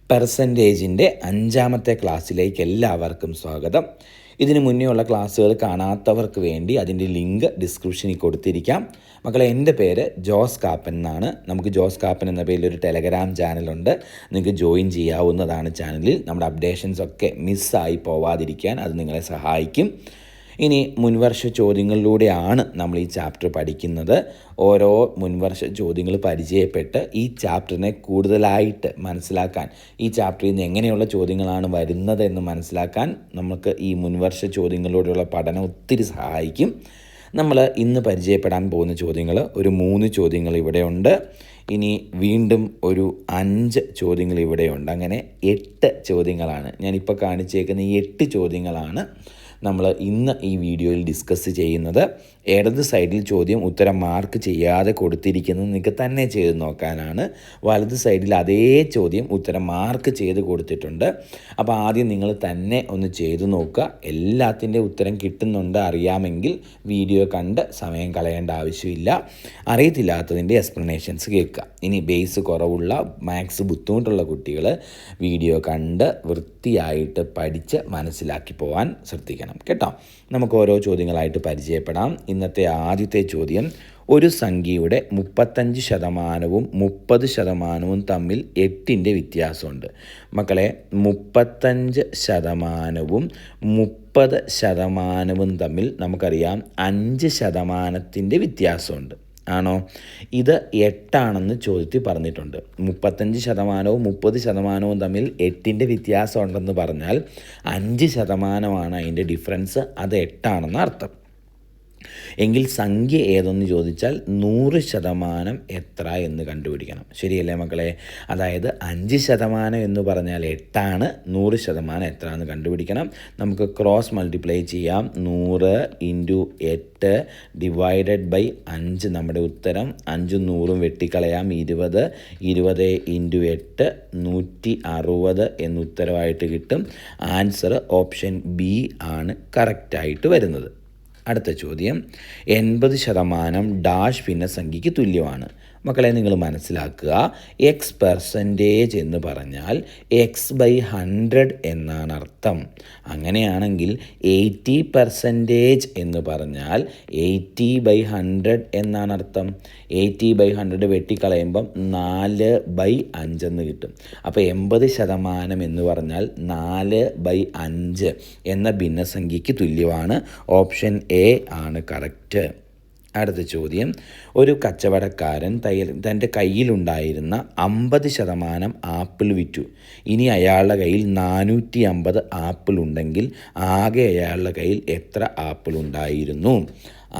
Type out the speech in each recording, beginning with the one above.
പെർസെൻറ്റേജിൻ്റെ 5ാമത്തെ ക്ലാസ്സിലേക്ക് എല്ലാവർക്കും സ്വാഗതം. ഇതിനു മുന്നേ ഉള്ള ക്ലാസ്സുകൾ കാണാത്തവർക്ക് വേണ്ടി അതിൻ്റെ ലിങ്ക് ഡിസ്ക്രിപ്ഷനിൽ കൊടുത്തിരിക്കാം. മക്കളെ, എൻ്റെ പേര് ജോസ് കാപ്പൻ എന്നാണ്. നമുക്ക് ജോസ് കാപ്പൻ എന്ന പേരിൽ ഒരു ടെലഗ്രാം ചാനലുണ്ട്. നിങ്ങൾക്ക് ജോയിൻ ചെയ്യാവുന്നതാണ്. ചാനലിൽ നമ്മുടെ അപ്ഡേഷൻസ് ഒക്കെ മിസ്സായി പോവാതിരിക്കാൻ അത് നിങ്ങളെ സഹായിക്കും. ഇനി മുൻവർഷ ചോദ്യങ്ങളിലൂടെയാണ് നമ്മൾ ഈ ചാപ്റ്റർ പഠിക്കുന്നത്. ഓരോ മുൻവർഷ ചോദ്യങ്ങൾ പരിചയപ്പെട്ട് ഈ ചാപ്റ്ററിനെ കൂടുതലായിട്ട് മനസ്സിലാക്കാൻ, ഈ ചാപ്റ്ററിൽ നിന്ന് എങ്ങനെയുള്ള ചോദ്യങ്ങളാണ് വരുന്നത് എന്ന് മനസ്സിലാക്കാൻ നമുക്ക് ഈ മുൻവർഷ ചോദ്യങ്ങളിലൂടെയുള്ള പഠനം ഒത്തിരി സഹായിക്കും. നമ്മൾ ഇന്ന് പരിചയപ്പെടാൻ പോകുന്ന ചോദ്യങ്ങൾ ഒരു 3 ചോദ്യങ്ങൾ ഇവിടെയുണ്ട്. ഇനി വീണ്ടും ഒരു 5 ചോദ്യങ്ങൾ ഇവിടെയുണ്ട്. അങ്ങനെ 8 ചോദ്യങ്ങളാണ് ഞാനിപ്പോൾ കാണിച്ചേക്കുന്ന. ഈ 8 ചോദ്യങ്ങളാണ് നമ്മൾ ഇന്ന് ഈ വീഡിയോയിൽ ഡിസ്കസ് ചെയ്യുന്നത്. ഇടത് സൈഡിൽ ചോദ്യം ഉത്തരം മാർക്ക് ചെയ്യാതെ കൊടുത്തിരിക്കുന്നത് നിങ്ങൾക്ക് തന്നെ ചെയ്ത് നോക്കാനാണ്. വലത് സൈഡിൽ അതേ ചോദ്യം ഉത്തരം മാർക്ക് ചെയ്ത് കൊടുത്തിട്ടുണ്ട്. അപ്പോൾ ആദ്യം നിങ്ങൾ തന്നെ ഒന്ന് ചെയ്ത് നോക്കുക. എല്ലാത്തിൻ്റെ ഉത്തരം കിട്ടുന്നുണ്ട് അറിയാമെങ്കിൽ വീഡിയോ കണ്ട് സമയം കളയേണ്ട ആവശ്യമില്ല. അറിയത്തില്ലാത്തതിൻ്റെ എക്സ്പ്ലനേഷൻസ് കേൾക്കുക. ഇനി ബേസ് കുറവുള്ള, മാത്സ് ബുദ്ധിമുട്ടുള്ള കുട്ടികൾ വീഡിയോ കണ്ട് വൃത്തിയായിട്ട് പഠിച്ച് മനസ്സിലാക്കി പോകാൻ ശ്രദ്ധിക്കണം കേട്ടോ. നമുക്ക് ഓരോ ചോദ്യങ്ങളായിട്ട് പരിചയപ്പെടാം. ഇന്നത്തെ ആദ്യത്തെ ചോദ്യം, ഒരു സംഖ്യയുടെ 35% 30% തമ്മിൽ 8ൻ്റെ വ്യത്യാസമുണ്ട്. മക്കളെ, 35% 30% തമ്മിൽ നമുക്കറിയാം 5% വ്യത്യാസമുണ്ട്. ആണോ? ഇത് 8 ചോദ്യത്തിൽ പറഞ്ഞിട്ടുണ്ട്. 35% 30% തമ്മിൽ 8ൻ്റെ വ്യത്യാസം ഉണ്ടെന്ന് പറഞ്ഞാൽ 5% അതിൻ്റെ ഡിഫറൻസ്. അത് 8 അർത്ഥം. എങ്കിൽ സംഖ്യ ഏതെന്ന് ചോദിച്ചാൽ 100% എത്ര എന്ന് കണ്ടുപിടിക്കണം. ശരിയല്ലേ മക്കളെ? അതായത് 5% എന്ന് പറഞ്ഞാൽ 8, 100% എത്ര എന്ന് കണ്ടുപിടിക്കണം. നമുക്ക് ക്രോസ് മൾട്ടിപ്ലൈ ചെയ്യാം. 100 × 8 ഡിവൈഡഡ് ബൈ 5 നമ്മുടെ ഉത്തരം. 5ഉം 100ഉം വെട്ടിക്കളയാം. 20 × 8 160 എന്ന് ഉത്തരവായിട്ട് കിട്ടും. ആൻസർ ഓപ്ഷൻ ബി ആണ് കറക്റ്റായിട്ട് വരുന്നത്. അടുത്ത ചോദ്യം, 80% ഡാഷ് ഭിന്നസംഖ്യയ്ക്ക് തുല്യമാണ്. മക്കളെ, നിങ്ങൾ മനസ്സിലാക്കുക, X% എന്ന് പറഞ്ഞാൽ X/100 എന്നാണ് അർത്ഥം. അങ്ങനെയാണെങ്കിൽ 80% എന്ന് പറഞ്ഞാൽ 80/100 എന്നാണ് അർത്ഥം. 80/100 വെട്ടിക്കളയുമ്പം 4/5 എന്ന് കിട്ടും. അപ്പോൾ 80% എന്ന് പറഞ്ഞാൽ 4/5 എന്ന ഭിന്നസംഖ്യയ്ക്ക് തുല്യമാണ്. ഓപ്ഷൻ എ ആണ് കറക്റ്റ്. അടുത്ത ചോദ്യം, ഒരു കച്ചവടക്കാരൻ തൻ്റെ കയ്യിലുണ്ടായിരുന്ന 50% ആപ്പിൾ വിറ്റു. ഇനി അയാളുടെ കയ്യിൽ 450 ആപ്പിൾ ഉണ്ടെങ്കിൽ ആകെ അയാളുടെ കയ്യിൽ എത്ര ആപ്പിൾ ഉണ്ടായിരുന്നു?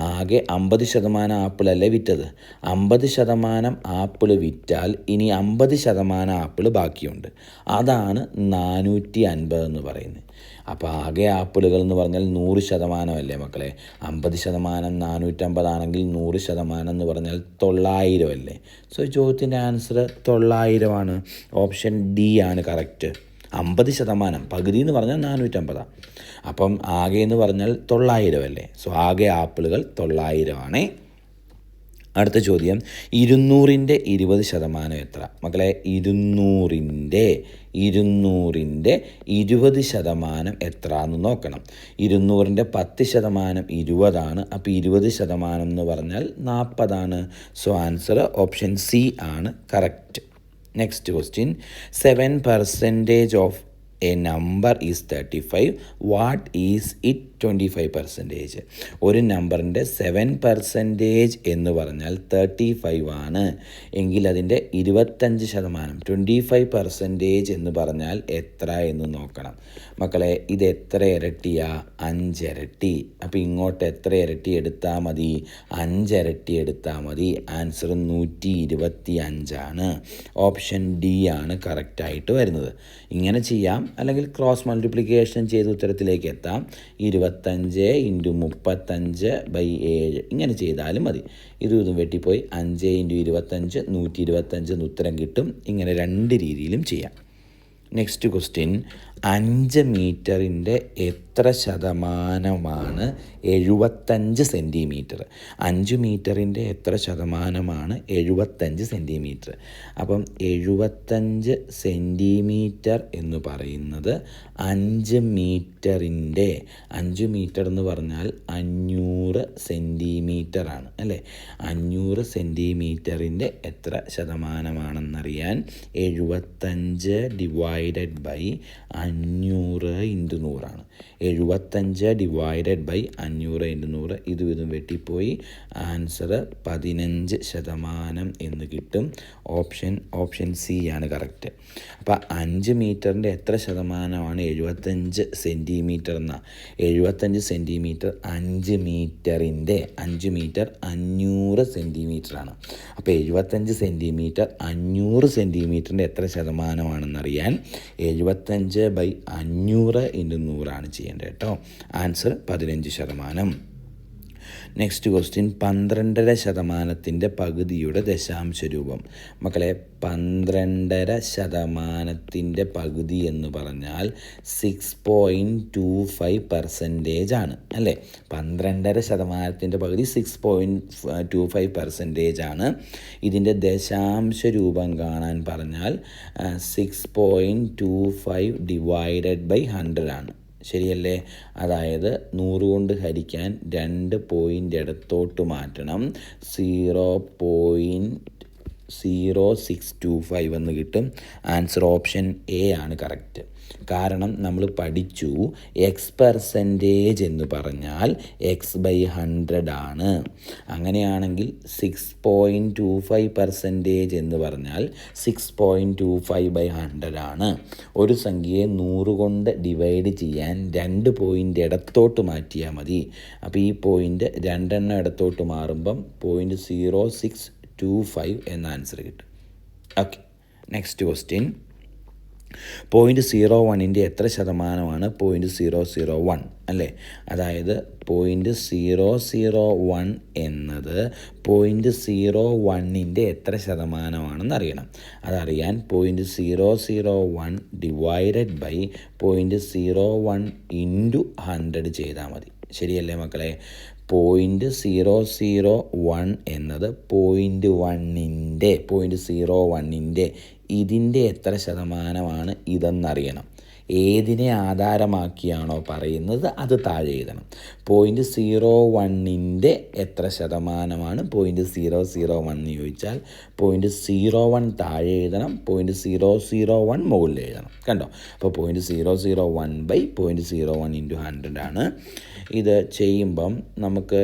ആകെ 50% ആപ്പിളല്ലേ വിറ്റത്. 50% ആപ്പിൾ വിറ്റാൽ ഇനി 50% ആപ്പിൾ ബാക്കിയുണ്ട്. അതാണ് 450 എന്ന് പറയുന്നത്. അപ്പോൾ ആകെ ആപ്പിളുകൾ എന്ന് പറഞ്ഞാൽ 100% അല്ലേ മക്കളെ? 50% 450 ആണെങ്കിൽ 100% എന്ന് പറഞ്ഞാൽ 900 അല്ലേ? സോ ചോദ്യത്തിൻ്റെ ആൻസർ 900 ആണ്. ഓപ്ഷൻ ഡി ആണ് കറക്റ്റ്. 50% പകുതി എന്ന് പറഞ്ഞാൽ 450. അപ്പം ആകെ എന്ന് പറഞ്ഞാൽ 900 അല്ലേ? സോ ആകെ ആപ്പിളുകൾ 900 ആണ്. അടുത്ത ചോദ്യം, 200ൻ്റെ 20% എത്ര? മക്കളെ, 200ൻ്റെ 20% എത്ര എന്ന് നോക്കണം. 200ൻ്റെ 10% 20 അപ്പോൾ 20% എന്ന് പറഞ്ഞാൽ 40. സോ ആൻസർ ഓപ്ഷൻ സി ആണ് correct. Next question, 7% of A number is 35. What is it 25%? ഒരു നമ്പറിൻ്റെ 7% എന്ന് പറഞ്ഞാൽ 35 ആണ്. എങ്കിൽ അതിൻ്റെ 25% 25% എന്ന് പറഞ്ഞാൽ എത്ര എന്ന് നോക്കണം. മക്കളെ, ഇത് എത്ര ഇരട്ടിയാ? 5 ഇരട്ടി. അപ്പോൾ ഇങ്ങോട്ട് എത്ര ഇരട്ടി എടുത്താൽ മതി? 5 ഇരട്ടി എടുത്താൽ മതി. ആൻസർ 125 ആണ്. ഓപ്ഷൻ ഡി ആണ് കറക്റ്റായിട്ട് വരുന്നത്. ഇങ്ങനെ ചെയ്യാം, അല്ലെങ്കിൽ ക്രോസ് മൾട്ടിപ്ലിക്കേഷൻ ചെയ്ത് ഉത്തരത്തിലേക്ക് എത്താം. 25 × 35/7 ഇങ്ങനെ ചെയ്താലും മതി. ഇതും വെട്ടിപ്പോയി 5 × 25 125 എന്ന് ഉത്തരം കിട്ടും. ഇങ്ങനെ 2 രീതിയിലും ചെയ്യാം. നെക്സ്റ്റ് ക്വസ്റ്റ്യൻ, 5 മീറ്ററിൻ്റെ എത്ര ശതമാനമാണ് 75 സെൻറ്റിമീറ്റർ? 5 മീറ്ററിൻ്റെ എത്ര ശതമാനമാണ് 75 സെൻറ്റിമീറ്റർ? അപ്പം 75 സെൻറ്റിമീറ്റർ എന്ന് പറയുന്നത് 5 മീറ്ററിൻ്റെ 5 മീറ്റർ എന്ന് പറഞ്ഞാൽ 500 സെൻറ്റിമീറ്ററാണ് അല്ലേ? 500 സെൻറ്റിമീറ്ററിൻ്റെ എത്ര ശതമാനമാണെന്നറിയാൻ 75 divided by 500 into 100 75 divided by 500 into 100 ഇതും വെട്ടിപ്പോയി. ആൻസർ 15% എന്ന് കിട്ടും. ഓപ്ഷൻ സി ആണ് കറക്റ്റ്. അപ്പോൾ 5 മീറ്ററിൻ്റെ എത്ര ശതമാനമാണ് 75 സെൻറ്റിമീറ്റർ എന്നാ? 75 സെൻറ്റിമീറ്റർ 5 മീറ്ററിൻ്റെ 5 മീറ്റർ 500 സെൻറ്റിമീറ്ററാണ്. അപ്പോൾ 75 സെൻറ്റിമീറ്റർ 500 സെൻറ്റിമീറ്ററിൻ്റെ എത്ര ശതമാനമാണെന്നറിയാൻ 75 ബൈ 500 ഇൻറ്റു 100 ചെയ്യേണ്ടത് കേട്ടോ. ആൻസർ 15%. നെക്സ്റ്റ് ക്വസ്റ്റ്യൻ 12.5% പകുതിയുടെ ദശാംശ രൂപം. മക്കളെ 12.5% പകുതി എന്ന് പറഞ്ഞാൽ 6.25% ആണ് അല്ലേ? 12.5% പകുതി 6.25% ആണ്. ഇതിൻ്റെ ദശാംശ രൂപം കാണാൻ പറഞ്ഞാൽ 6.25 ഡിവൈഡഡ് ബൈ 100 ആണ്. ശരിയല്ലേ? അതായത് 100 കൊണ്ട് ഹരിക്കാൻ 2 പോയിൻ്റ് ഇടത്തോട്ട് മാറ്റണം. 0.0625 എന്ന് കിട്ടും. ആൻസർ ഓപ്ഷൻ എ ആണ് കറക്റ്റ്. കാരണം നമ്മൾ പഠിച്ചു X% എന്ന് പറഞ്ഞാൽ X/100 ആണ്. അങ്ങനെയാണെങ്കിൽ 6.25% എന്ന് പറഞ്ഞാൽ 6.25/100 ആണ്. ഒരു സംഖ്യയെ 100 കൊണ്ട് ഡിവൈഡ് ചെയ്യാൻ 2 പോയിൻ്റ് ഇടത്തോട്ട് മാറ്റിയാൽ മതി. അപ്പോൾ ഈ പോയിൻ്റ് 2 എണ്ണം ഇടത്തോട്ട് മാറുമ്പം 0.0625 എന്ന ആൻസർ കിട്ടും. ഓക്കെ, നെക്സ്റ്റ് ക്വസ്റ്റ്യൻ 0.01ൻ്റെ എത്ര ശതമാനമാണ് 0.001 അല്ലേ? അതായത് 0.001 എന്നത് 0.01ൻ്റെ എത്ര ശതമാനമാണെന്ന് അറിയണം. അതറിയാൻ 0.001 ഡിവൈഡഡ് ബൈ 0.01 ഇൻറ്റു 100 ചെയ്താൽ മതി. ശരിയല്ലേ മക്കളെ? 0.001 എന്നത് 0.01ൻ്റെ ഇതിൻ്റെ എത്ര ശതമാനമാണ് ഇതെന്നറിയണം. ഏതിനെ ആധാരമാക്കിയാണോ പറയുന്നത് അത് താഴെ എഴുതണം. 0.01ൻ്റെ എത്ര ശതമാനമാണ് 0.001 എന്ന് ചോദിച്ചാൽ 0.01 താഴെ എഴുതണം, 0.001 മുകളിൽ എഴുതണം. കണ്ടോ? അപ്പോൾ 0.001 ബൈ 0.01 ഇൻറ്റു 100 ആണ്. ഇത് ചെയ്യുമ്പം നമുക്ക്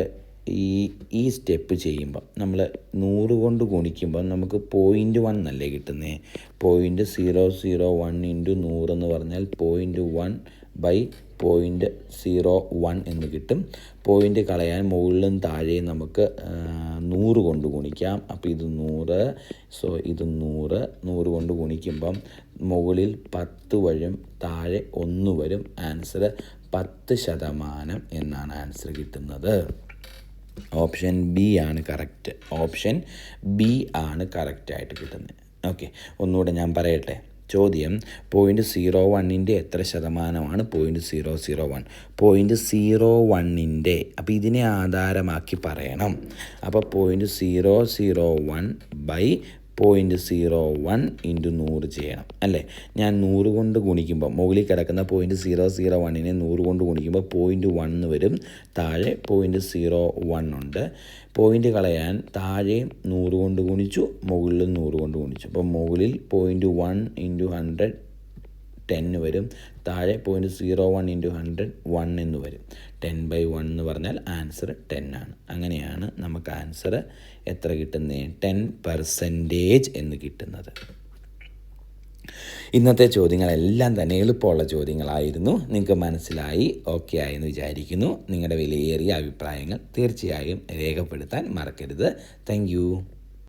ഈ സ്റ്റെപ്പ് ചെയ്യുമ്പം നമ്മൾ 100 കൊണ്ട് ഗുണിക്കുമ്പം നമുക്ക് 0.1 അല്ലേ കിട്ടുന്നത്? 0.001 ഇൻറ്റു 100 എന്ന് പറഞ്ഞാൽ 0.1 ബൈ 0.01 എന്ന് കിട്ടും. പോയിൻ്റ് കളയാൻ മുകളിലും താഴെയും നമുക്ക് 100 കൊണ്ട് ഗുണിക്കാം. അപ്പോൾ ഇത് 100, സോ ഇത് 100 കൊണ്ട് ഗുണിക്കുമ്പം മുകളിൽ 10 വരും, താഴെ 1 വരും. ആൻസർ 10% എന്നാണ് ആൻസർ കിട്ടുന്നത്. ഓപ്ഷൻ ബി ആണ് കറക്റ്റ്. ഓപ്ഷൻ ബി ആണ് കറക്റ്റായിട്ട് കിട്ടുന്നത്. ഓക്കെ, ഒന്നുകൂടെ ഞാൻ പറയട്ടെ. ചോദ്യം 0.01ൻ്റെ എത്ര ശതമാനമാണ് 0.001? 0.01ൻ്റെ, അപ്പോൾ ഇതിനെ ആധാരമാക്കി പറയണം. അപ്പോൾ 0.001 ബൈ 0.01 ഇൻറ്റു 100 ചെയ്യണം അല്ലേ? ഞാൻ 100 കൊണ്ട് ഗുണിക്കുമ്പോൾ മുകളിൽ കിടക്കുന്ന 0.001നെ 100 കൊണ്ട് ഗുണിക്കുമ്പോൾ 0.1 വരും, താഴെ 0.01 ഉണ്ട്. പോയിൻ്റ് കളയാൻ താഴെ 100 കൊണ്ട് ഗുണിച്ചു, മുകളിലും 100 കൊണ്ട് ഗുണിച്ചു. അപ്പോൾ മുകളിൽ 0.1 ഇൻറ്റു 100 10 വരും, താഴെ 0.01 ഇൻറ്റു 100 1 എന്ന് വരും. 10/1 എന്ന് പറഞ്ഞാൽ ആൻസർ 10 ആണ്. അങ്ങനെയാണ് നമുക്ക് ആൻസർ എത്ര കിട്ടുന്നത്? 10% എന്ന് കിട്ടുന്നത്. ഇന്നത്തെ ചോദ്യങ്ങളെല്ലാം തന്നെ എളുപ്പമുള്ള ചോദ്യങ്ങളായിരുന്നു. നിങ്ങൾക്ക് മനസ്സിലായി, ഓക്കെ ആയെന്ന് വിചാരിക്കുന്നു. നിങ്ങളുടെ വിലയേറിയ അഭിപ്രായങ്ങൾ തീർച്ചയായും രേഖപ്പെടുത്താൻ മറക്കരുത്. താങ്ക്